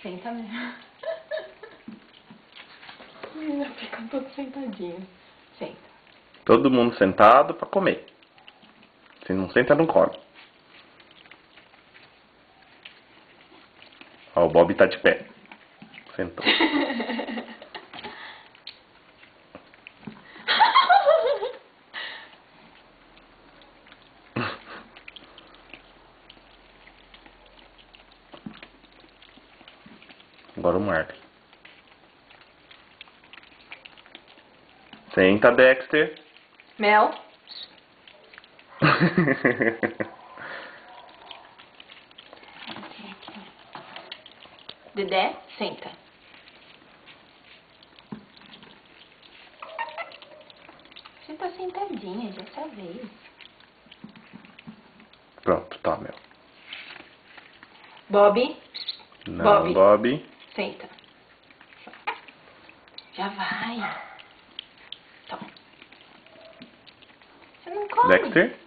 Senta mesmo. Menina, ficam todos sentadinhos. Senta. Todo mundo sentado pra comer. Se não senta, não come. Ó, o Bob tá de pé. Sentou. Agora o Marley. Senta, Dexter. Mel. Dedé, senta. Você tá sentadinha, já sabia. Pronto, tá, Mel. Bob. Não, Bob. Senta. Já vai. Toma. Você não come. Dexter.